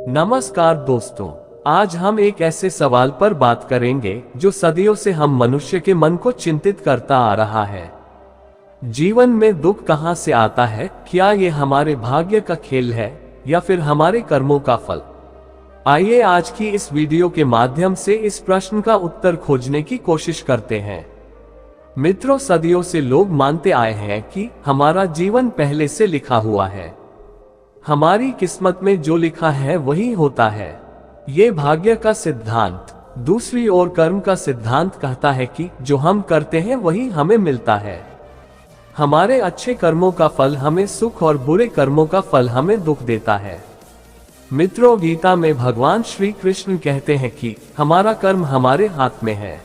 नमस्कार दोस्तों, आज हम एक ऐसे सवाल पर बात करेंगे जो सदियों से हम मनुष्य के मन को चिंतित करता आ रहा है। जीवन में दुख कहां से आता है? क्या ये हमारे भाग्य का खेल है या फिर हमारे कर्मों का फल? आइए आज की इस वीडियो के माध्यम से इस प्रश्न का उत्तर खोजने की कोशिश करते हैं। मित्रों, सदियों से लोग मानते आए हैं कि हमारा जीवन पहले से लिखा हुआ है। हमारी किस्मत में जो लिखा है वही होता है। ये भाग्य का सिद्धांत। दूसरी ओर कर्म का सिद्धांत कहता है कि जो हम करते हैं वही हमें मिलता है। हमारे अच्छे कर्मों का फल हमें सुख और बुरे कर्मों का फल हमें दुख देता है। मित्रों, गीता में भगवान श्री कृष्ण कहते हैं कि हमारा कर्म हमारे हाथ में है,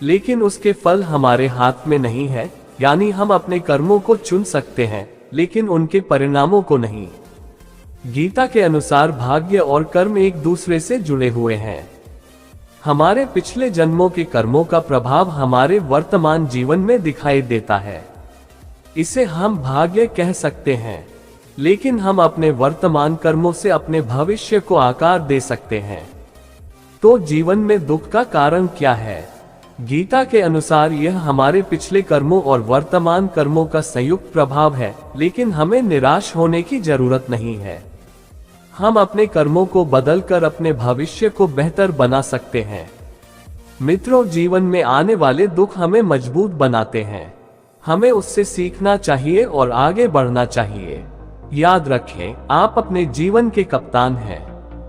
लेकिन उसके फल हमारे हाथ में नहीं है। यानी हम अपने कर्मों को चुन सकते हैं, लेकिन उनके परिणामों को नहीं। गीता के अनुसार भाग्य और कर्म एक दूसरे से जुड़े हुए हैं। हमारे पिछले जन्मों के कर्मों का प्रभाव हमारे वर्तमान जीवन में दिखाई देता है। इसे हम भाग्य कह सकते हैं, लेकिन हम अपने वर्तमान कर्मों से अपने भविष्य को आकार दे सकते हैं। तो जीवन में दुख का कारण क्या है? गीता के अनुसार यह हमारे पिछले कर्मों और वर्तमान कर्मों का संयुक्त प्रभाव है, लेकिन हमें निराश होने की जरूरत नहीं है। हम अपने कर्मों को बदलकर अपने भविष्य को बेहतर बना सकते हैं। मित्रों, जीवन में आने वाले दुख हमें मजबूत बनाते हैं। हमें उससे सीखना चाहिए और आगे बढ़ना चाहिए। याद रखें, आप अपने जीवन के कप्तान हैं।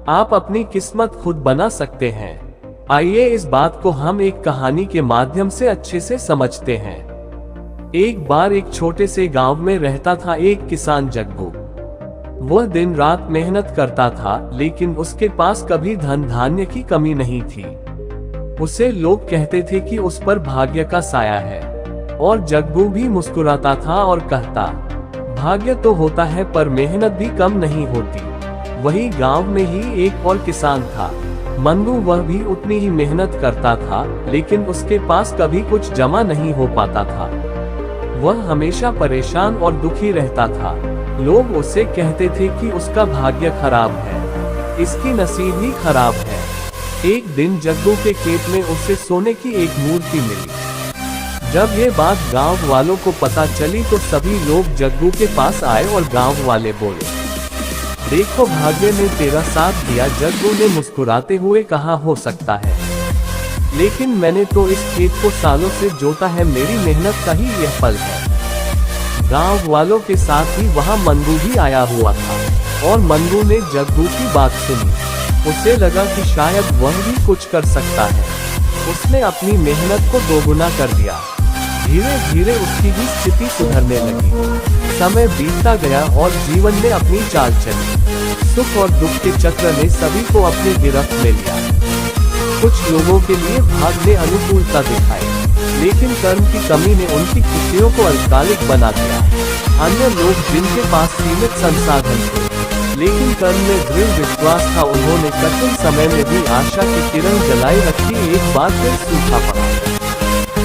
आप अपनी किस्मत खुद बना सकते हैं। आइए इस बात को हम एक कहानी के माध्यम से अच्छे से समझते हैं। एक बार एक छोटे से गांव में रहता था एक किसान जग्गू। वह दिन रात मेहनत करता था, लेकिन उसके पास कभी धन धान्य की कमी नहीं थी। उसे लोग कहते थे कि उस पर भाग्य का साया है, और जग्गू भी मुस्कुराता था और कहता, भाग्य तो होता है पर मेहनत भी कम नहीं होती। वही गांव में ही एक और किसान था, मंगू। वह भी उतनी ही मेहनत करता था, लेकिन उसके पास कभी कुछ जमा नहीं हो पाता था। वह हमेशा परेशान और दुखी रहता था। लोग उसे कहते थे कि उसका भाग्य खराब है, इसकी नसीब ही खराब है। एक दिन जग्गू के खेत में उसे सोने की एक मूर्ति मिली। जब ये बात गांव वालों को पता चली तो सभी लोग जग्गू के पास आए और गांव वाले बोले, देखो, भाग्य ने तेरा साथ दिया। जग्गू ने मुस्कुराते हुए कहा, हो सकता है, लेकिन मैंने तो इस खेत को सालों से जोता है। मेरी मेहनत का ही यह फल है। गांव वालों के साथ ही वहां मंगू भी आया हुआ था, और मंगू ने जग्गू की बात सुनी। उसे लगा कि शायद वह भी कुछ कर सकता है। उसने अपनी मेहनत को दोगुना कर दिया। धीरे धीरे उसकी भी स्थिति सुधरने लगी। समय बीतता गया और जीवन ने अपनी चाल चली। सुख और दुख के चक्र ने सभी को अपनी गिरफ्त में लिया। कुछ लोगों के लिए भाग्य ने अनुकूलता दिखाई, लेकिन कर्म की कमी ने उनकी खुशियों को अल्पकालिक बना दिया। अन्य लोग जिनके पास सीमित संसाधन थे, लेकिन कर्म में दृढ़ विश्वास था, उन्होंने कठिन समय में भी आशा की किरण जलाई रखी। एक बार फिर सूखा पड़ा,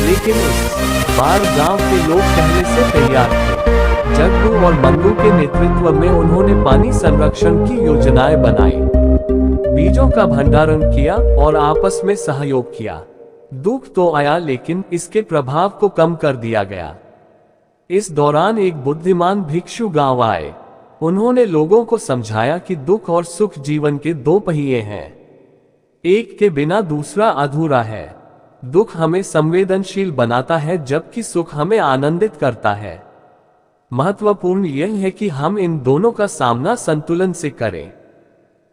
लेकिन इस बार गांव के लोग पहले से तैयार थे। जग्गू और मंगू के नेतृत्व में उन्होंने पानी संरक्षण की योजनाएं बनाई, बीजों का भंडारण किया और आपस में सहयोग किया। दुख तो आया, लेकिन इसके प्रभाव को कम कर दिया गया। इस दौरान एक बुद्धिमान भिक्षु गांव आए। उन्होंने लोगों को समझाया कि दुख और सुख जीवन के दो पहिए हैं, एक के बिना दूसरा अधूरा है। दुख हमें संवेदनशील बनाता है, जबकि सुख हमें आनंदित करता है। महत्वपूर्ण यह है कि हम इन दोनों का सामना संतुलन से करें।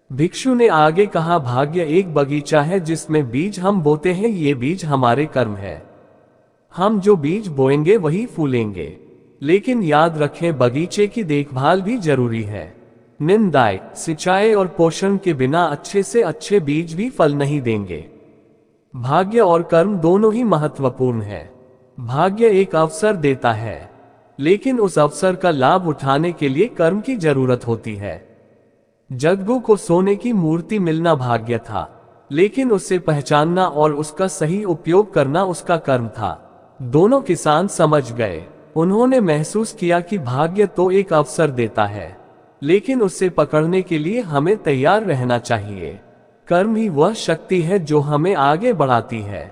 भिक्षु ने आगे कहा, भाग्य एक बगीचा है जिसमें बीज हम बोते हैं। ये बीज हमारे कर्म है। हम जो बीज बोएंगे वही फूलेंगे। लेकिन याद रखें, बगीचे की देखभाल भी जरूरी है। निंदाई, सिंचाई और पोषण के बिना अच्छे से अच्छे बीज भी फल नहीं देंगे। भाग्य और कर्म दोनों ही महत्वपूर्ण है। भाग्य एक अवसर देता है, लेकिन उस अवसर का लाभ उठाने के लिए कर्म की जरूरत होती है। जग्गू को सोने की मूर्ति मिलना भाग्य था, लेकिन उसे पहचानना और उसका सही उपयोग करना उसका कर्म था। दोनों किसान समझ गए। उन्होंने महसूस किया कि भाग्य तो एक अवसर देता है, लेकिन उसे पकड़ने के लिए हमें तैयार रहना चाहिए। कर्म ही वह शक्ति है जो हमें आगे बढ़ाती है।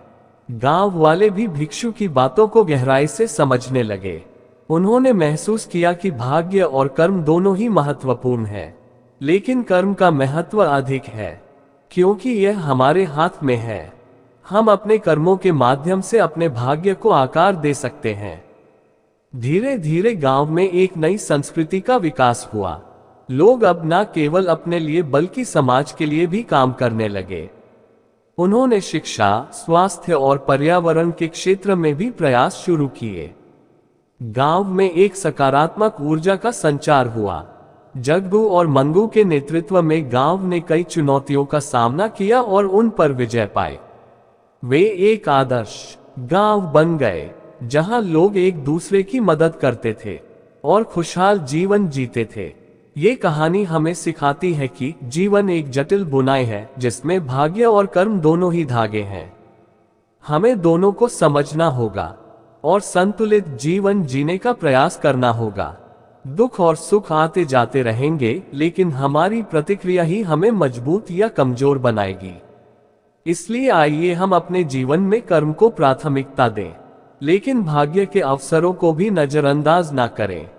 गांव वाले भी भिक्षु की बातों को गहराई से समझने लगे। उन्होंने महसूस किया कि भाग्य और कर्म दोनों ही महत्वपूर्ण है, लेकिन कर्म का महत्व अधिक है, क्योंकि यह हमारे हाथ में है। हम अपने कर्मों के माध्यम से अपने भाग्य को आकार दे सकते हैं। धीरे धीरे गांव में एक नई संस्कृति का विकास हुआ। लोग अब न केवल अपने लिए बल्कि समाज के लिए भी काम करने लगे। उन्होंने शिक्षा, स्वास्थ्य और पर्यावरण के क्षेत्र में भी प्रयास शुरू किए। गांव में एक सकारात्मक ऊर्जा का संचार हुआ। जग्गू और मंगू के नेतृत्व में गांव ने कई चुनौतियों का सामना किया और उन पर विजय पाए। वे एक आदर्श गांव बन गए, जहां लोग एक दूसरे की मदद करते थे और खुशहाल जीवन जीते थे। ये कहानी हमें सिखाती है कि जीवन एक जटिल बुनाई है, जिसमें भाग्य और कर्म दोनों ही धागे हैं। हमें दोनों को समझना होगा और संतुलित जीवन जीने का प्रयास करना होगा। दुख और सुख आते जाते रहेंगे, लेकिन हमारी प्रतिक्रिया ही हमें मजबूत या कमजोर बनाएगी। इसलिए आइए हम अपने जीवन में कर्म को प्राथमिकता दें, लेकिन भाग्य के अवसरों को भी नजरअंदाज ना करें।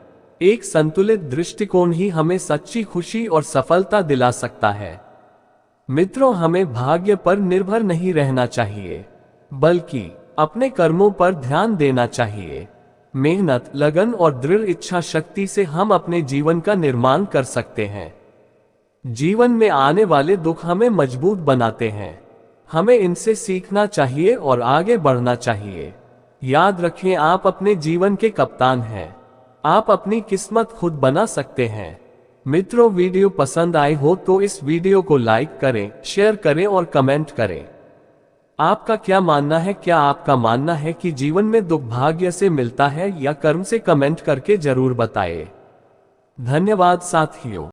एक संतुलित दृष्टिकोण ही हमें सच्ची खुशी और सफलता दिला सकता है। मित्रों, हमें भाग्य पर निर्भर नहीं रहना चाहिए, बल्कि अपने कर्मों पर ध्यान देना चाहिए। मेहनत, लगन और दृढ़ इच्छा शक्ति से हम अपने जीवन का निर्माण कर सकते हैं। जीवन में आने वाले दुख हमें मजबूत बनाते हैं। हमें इनसे सीखना चाहिए और आगे बढ़ना चाहिए। याद रखें, आप अपने जीवन के कप्तान हैं। आप अपनी किस्मत खुद बना सकते हैं। मित्रों, वीडियो पसंद आए हो तो इस वीडियो को लाइक करें, शेयर करें और कमेंट करें। आपका क्या मानना है? क्या आपका मानना है कि जीवन में दुख भाग्य से मिलता है या कर्म से? कमेंट करके जरूर बताएं। धन्यवाद साथियों।